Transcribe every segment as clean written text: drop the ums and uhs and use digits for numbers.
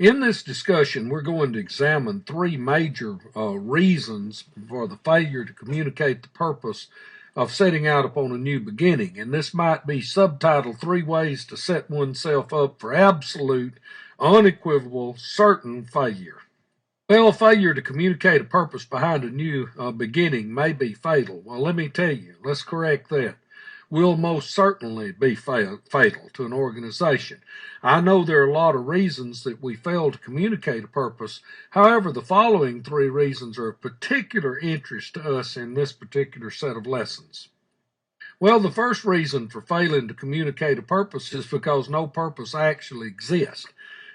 In this discussion, we're going to examine three major reasons for the failure to communicate the purpose of setting out upon a new beginning. And this might be subtitled Three Ways to Set Oneself Up for Absolute, Unequivocal, Certain Failure. Well, failure to communicate a purpose behind a new beginning may be fatal. Well, let me tell you, let's correct that. Will most certainly be fatal to an organization. I know there are a lot of reasons that we fail to communicate a purpose. However, the following three reasons are of particular interest to us in this particular set of lessons. Well, the first reason for failing to communicate a purpose is because no purpose actually exists.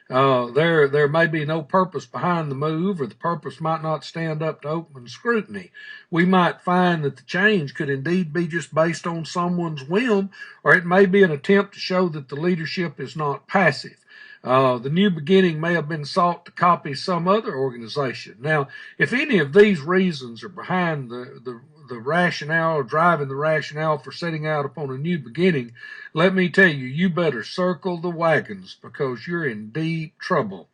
There may be no purpose behind the move, or the purpose might not stand up to open scrutiny. We might find that the change could indeed be just based on someone's whim, or it may be an attempt to show that the leadership is not passive. The new beginning may have been sought to copy some other organization. Now, if any of these reasons are behind the rationale or driving the rationale for setting out upon a new beginning, let me tell you, you better circle the wagons because you're in deep trouble.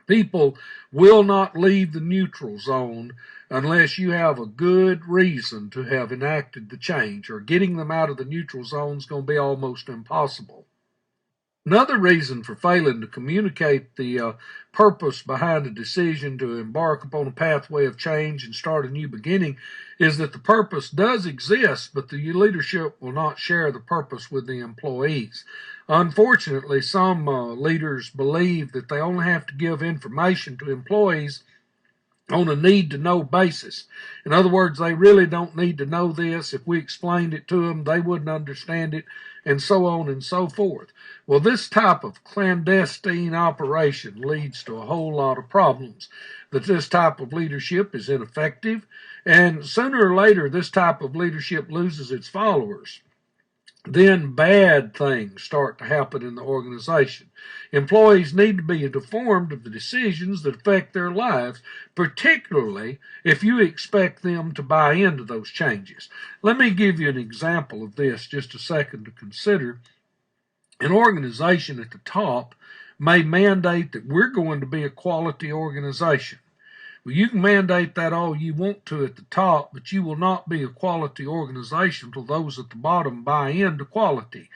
People will not leave the neutral zone unless you have a good reason to have enacted the change, or getting them out of the neutral zone is going to be almost impossible. Another reason for failing to communicate the purpose behind a decision to embark upon a pathway of change and start a new beginning is that the purpose does exist, but the leadership will not share the purpose with the employees. Unfortunately, some leaders believe that they only have to give information to employees on a need-to-know basis. In other words, they really don't need to know this. If we explained it to them, they wouldn't understand it, and so on and so forth. Well, this type of clandestine operation leads to a whole lot of problems. That this type of leadership is ineffective, and sooner or later, this type of leadership loses its followers. Then bad things start to happen in the organization. Employees need to be informed of the decisions that affect their lives, particularly if you expect them to buy into those changes. Let me give you an example of this, just a second to consider. An organization at the top may mandate that we're going to be a quality organization. Well, you can mandate that all you want to at the top, but you will not be a quality organization until those at the bottom buy into quality.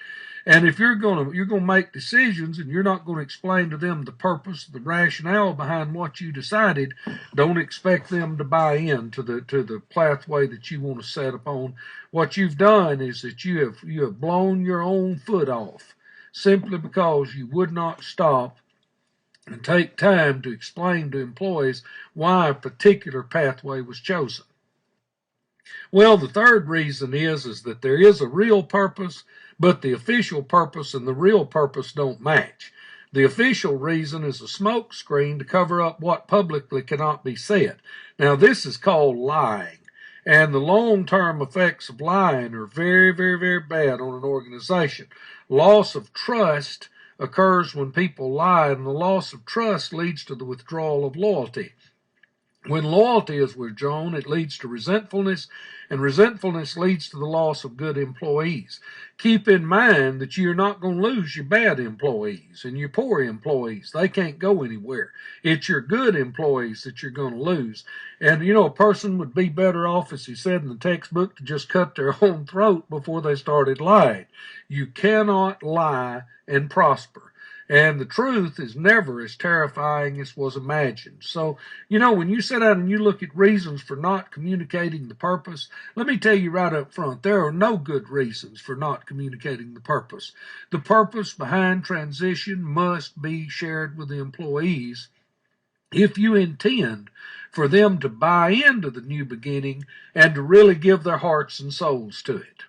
And if you're going to make decisions and you're not going to explain to them the purpose, the rationale behind what you decided, don't expect them to buy into the pathway that you want to set upon. What you've done is that you have blown your own foot off simply because you would not stop and take time to explain to employees why a particular pathway was chosen. Well, the third reason is that there is a real purpose, but the official purpose and the real purpose don't match. The official reason is a smoke screen to cover up what publicly cannot be said. Now, this is called lying. And the long-term effects of lying are very, very, very bad on an organization. Loss of trust occurs when people lie, and the loss of trust leads to the withdrawal of loyalty. When loyalty is withdrawn, it leads to resentfulness, and resentfulness leads to the loss of good employees. Keep in mind that you're not going to lose your bad employees and your poor employees. They can't go anywhere. It's your good employees that you're going to lose. And, a person would be better off, as he said in the textbook, to just cut their own throat before they started lying. You cannot lie and prosper. And the truth is never as terrifying as was imagined. So, when you sit down and you look at reasons for not communicating the purpose, let me tell you right up front, there are no good reasons for not communicating the purpose. The purpose behind transition must be shared with the employees if you intend for them to buy into the new beginning and to really give their hearts and souls to it.